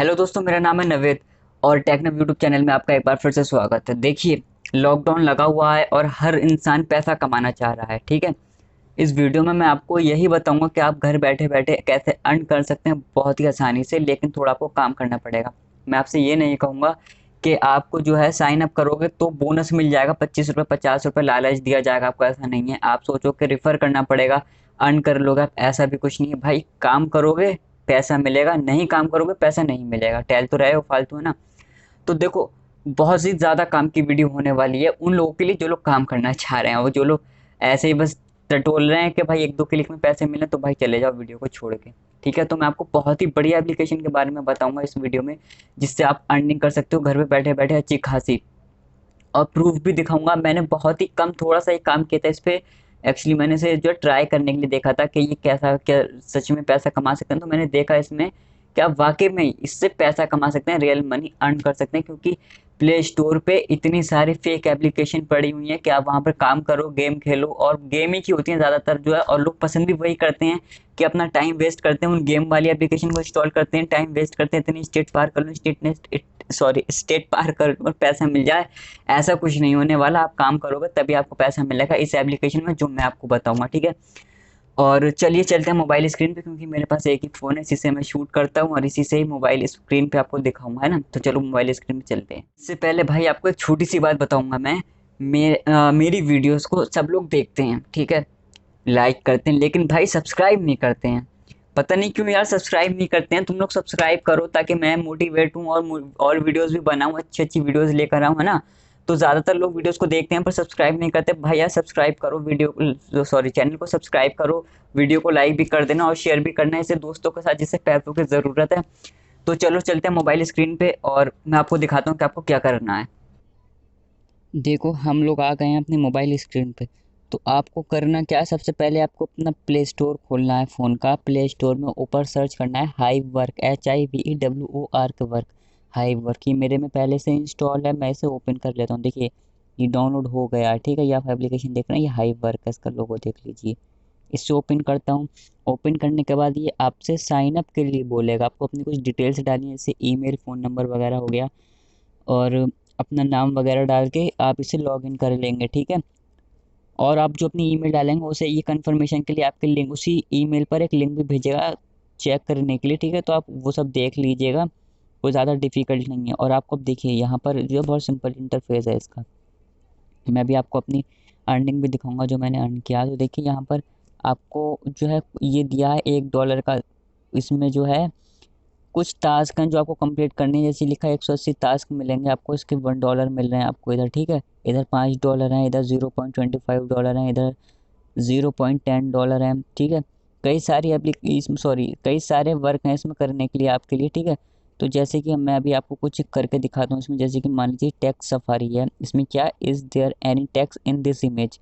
Hello दोस्तों, मेरा नाम है नवेद और टेक्नव यूट्यूब चैनल में आपका एक बार फिर से स्वागत है। देखिए, लॉकडाउन लगा हुआ है और हर इंसान पैसा कमाना चाह रहा है। ठीक है, इस वीडियो में मैं आपको यही बताऊंगा कि आप घर बैठे बैठे कैसे अर्न कर सकते हैं बहुत ही आसानी से, लेकिन थोड़ा आपको काम करना पड़ेगा। मैं आपसे ये नहीं कहूँगा कि आपको जो है साइन अप करोगे तो बोनस मिल जाएगा, 25 रुपये 50 रुपये लालच दिया जाएगा आपको। ऐसा नहीं है। आप सोचो कि रेफर करना पड़ेगा, अर्न कर लोगे आप, ऐसा भी कुछ नहीं है भाई। काम करोगे पैसा मिलेगा, नहीं काम करोगे पैसा नहीं मिलेगा। टहल तो रहे हो फालतू, है ना। तो देखो, बहुत ही ज़्यादा काम की वीडियो होने वाली है उन लोगों के लिए जो लोग काम करना चाह रहे हैं। वो जो लोग ऐसे ही बस टटोल रहे हैं कि भाई एक दो क्लिक में पैसे मिले, तो भाई चले जाओ वीडियो को छोड़ के। ठीक है, तो मैं आपको बहुत ही बढ़िया एप्लीकेशन के बारे में बताऊंगा इस वीडियो में, जिससे आप अर्निंग कर सकते हो घर पे बैठे बैठे अच्छी खासी। और प्रूफ भी दिखाऊंगा। मैंने बहुत ही कम थोड़ा सा ही काम किया था इस पे। एक्चुअली मैंने इसे जो ट्राई करने के लिए देखा था कि ये कैसा, क्या सच में पैसा कमा सकते हैं। तो मैंने देखा इसमें क्या वाकई में इससे पैसा कमा सकते हैं, रियल मनी अर्न कर सकते हैं। क्योंकि प्ले स्टोर पे इतनी सारी फेक एप्लीकेशन पड़ी हुई है कि आप वहां पर काम करो, गेम खेलो, और गेम ही की होती है ज़्यादातर जो है। और लोग पसंद भी वही करते हैं कि अपना टाइम वेस्ट करते हैं, उन गेम वाली एप्लीकेशन को इंस्टॉल करते हैं, टाइम वेस्ट करते हैं, इतनी स्टेट पार कर लो, स्टेट पार कर लो और पैसा मिल जाए। ऐसा कुछ नहीं होने वाला। आप काम करोगे तभी आपको पैसा मिलेगा इस एप्लीकेशन में, जो मैं आपको बताऊंगा। ठीक है, और चलिए चलते हैं मोबाइल स्क्रीन पे, क्योंकि मेरे पास एक ही फ़ोन है, इसी से मैं शूट करता हूँ और इसी से ही मोबाइल स्क्रीन पे आपको दिखाऊंगा, है ना। तो चलो मोबाइल स्क्रीन पे चलते हैं। इससे पहले भाई आपको एक छोटी सी बात बताऊंगा मैं। मेरी वीडियोस को सब लोग देखते हैं, ठीक है, लाइक करते हैं, लेकिन भाई सब्सक्राइब नहीं करते हैं। पता नहीं क्यों यार सब्सक्राइब नहीं करते हैं। तुम लोग सब्सक्राइब करो ताकि मैं मोटिवेट हूँ और वीडियोस भी बनाऊँ, अच्छी अच्छी वीडियोस लेकर आऊँ, है ना। तो ज़्यादातर लोग वीडियोस को देखते हैं पर सब्सक्राइब नहीं करते। भाई यार सब्सक्राइब करो, वीडियो सॉरी चैनल को सब्सक्राइब करो, वीडियो को लाइक भी कर देना और शेयर भी करना है इसे दोस्तों के साथ जिससे पैसों की ज़रूरत है। तो चलो चलते हैं मोबाइल स्क्रीन पे और मैं आपको दिखाता हूँ कि आपको क्या करना है। देखो, हम लोग आ गए हैं अपने मोबाइल स्क्रीन पे। तो आपको करना क्या है, सबसे पहले आपको अपना प्ले स्टोर खोलना है फ़ोन का। प्ले स्टोर में ऊपर सर्च करना है हाइव वर्क, HIVEWOR के वर्क, हाइव वर्क। ये मेरे में पहले से इंस्टॉल है, मैं इसे ओपन कर लेता हूँ। देखिए, ये डाउनलोड हो गया है। ठीक है, ये आप एप्लीकेशन देख रहे हैं, ये हाइव वर्क है, इसका लोगो देख लीजिए। इससे ओपन करता हूँ। ओपन करने के बाद ये आपसे साइन अप के लिए बोलेगा, आपको अपनी कुछ डिटेल्स डालनी है, जैसे ईमेल, फ़ोन नंबर वगैरह हो गया, और अपना नाम वगैरह डाल के आप इसे लॉगिन कर लेंगे। ठीक है, और आप जो अपनी ईमेल डालेंगे उसे ये कंफर्मेशन के लिए आपके लिंक, उसी ईमेल पर एक लिंक भी भेजेगा चेक करने के लिए। ठीक है, तो आप वो सब देख लीजिएगा, कोई ज़्यादा डिफिकल्ट नहीं है। और आपको अब देखिए यहाँ पर जो बहुत सिंपल इंटरफेस है इसका। मैं भी आपको अपनी अर्निंग भी दिखाऊंगा जो मैंने अर्न किया। तो देखिए यहाँ पर आपको जो है ये दिया है $1 का। इसमें जो है कुछ टास्क हैं जो आपको कंप्लीट करने हैं, जैसे लिखा है 180 टास्क मिलेंगे आपको, इसके $1 मिल रहे हैं आपको इधर। ठीक है, इधर $5 हैं, इधर $0.25 हैं, इधर $0.10 हैं। ठीक है, कई सारी एप्लीकेशन सॉरी कई सारे वर्क हैं इसमें करने के लिए आपके लिए। ठीक है, तो जैसे कि मैं अभी आपको कुछ करके दिखाता हूँ इसमें। जैसे कि मान लीजिए टैक्स सफारी है, इसमें क्या is there any tax in this image.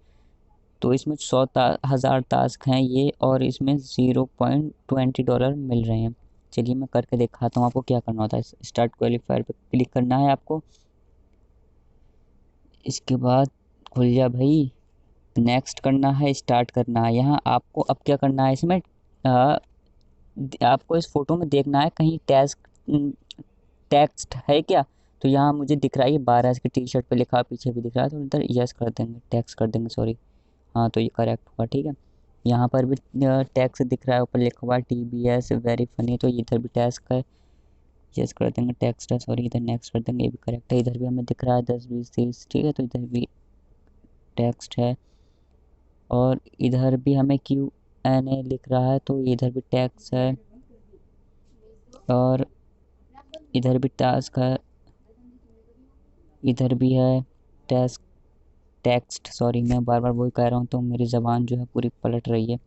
तो इसमें 100,000 टास्क हैं ये, और इसमें $0.20 मिल रहे हैं। चलिए मैं करके दिखाता हूँ आपको क्या करना होता है। स्टार्ट क्वालिफायर पे क्लिक करना है आपको। इसके बाद खुल जा भाई, नेक्स्ट करना है, स्टार्ट करना है। यहाँ आपको अब क्या करना है इसमें, आपको इस फोटो में देखना है कहीं टेक्स्ट है क्या। तो यहाँ मुझे दिख रहा है ये 12 इसकी टी शर्ट पे लिखा, पीछे भी दिख रहा है, तो इधर यस कर देंगे, टैक्स कर देंगे, सॉरी। हाँ, तो ये करेक्ट हुआ। ठीक है, यहाँ पर भी टैक्स दिख रहा है, ऊपर लिखा हुआ है TBS वेरी फनी, तो इधर भी टैक्स का यस कर देंगे, टैक्स है सॉरी, इधर नेक्स्ट कर देंगे, ये भी करेक्ट है। इधर भी हमें दिख रहा है 10 20 30। ठीक है, तो इधर भी टेक्स्ट है, और इधर भी हमें Q&A लिख रहा है, तो इधर भी टैक्स है, और इधर भी टास्क है, इधर भी है टैक्स टेक्स्ट, सॉरी मैं बार बार वही कह रहा हूँ, तो मेरी ज़बान जो है पूरी पलट रही है।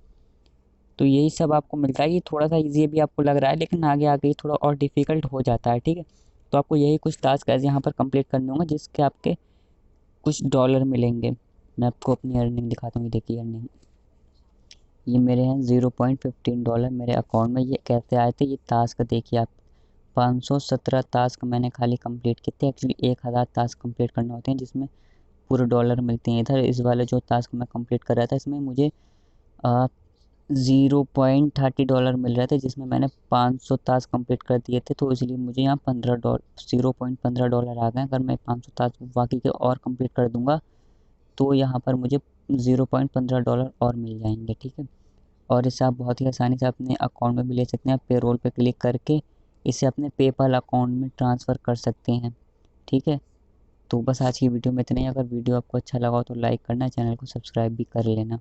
तो यही सब आपको मिलता है। ये थोड़ा सा इजी भी आपको लग रहा है, लेकिन आगे आगे ये थोड़ा और डिफ़िकल्ट हो जाता है। ठीक है, तो आपको यही कुछ टास्क ऐसे यहाँ पर कंप्लीट करने होंगे जिसके आपके कुछ डॉलर मिलेंगे। मैं आपको अपनी अर्निंग दिखाता हूँ। ये देखिए अर्निंग, ये मेरे हैं $0.15 मेरे अकाउंट में। ये कैसे आए थे, ये टास्क देखिए आप, 517 टास्क मैंने खाली कंप्लीट किए थे। एक्चुअली 1000 टास्क कंप्लीट करने होते हैं जिसमें पूरे डॉलर मिलते हैं। इधर इस वाले जो टास्क मैं कंप्लीट कर रहा था इसमें मुझे $0.30 मिल रहे थे, जिसमें मैंने 500 टास्क कंप्लीट कर दिए थे, तो इसलिए मुझे यहाँ $15 $0.15 आ गए। अगर मैं 500 टास्क बाकी के और कंप्लीट कर दूंगा तो यहाँ पर मुझे $0.15 और मिल जाएंगे, ठीक है। और इसे आप बहुत ही आसानी से अपने अकाउंट में भी ले सकते हैं। आप पेरोल पे क्लिक करके इसे अपने पेपाल अकाउंट में ट्रांसफ़र कर सकते हैं, ठीक है। तो बस आज की वीडियो में इतना ही। अगर वीडियो आपको अच्छा लगा हो तो लाइक करना, चैनल को सब्सक्राइब भी कर लेना।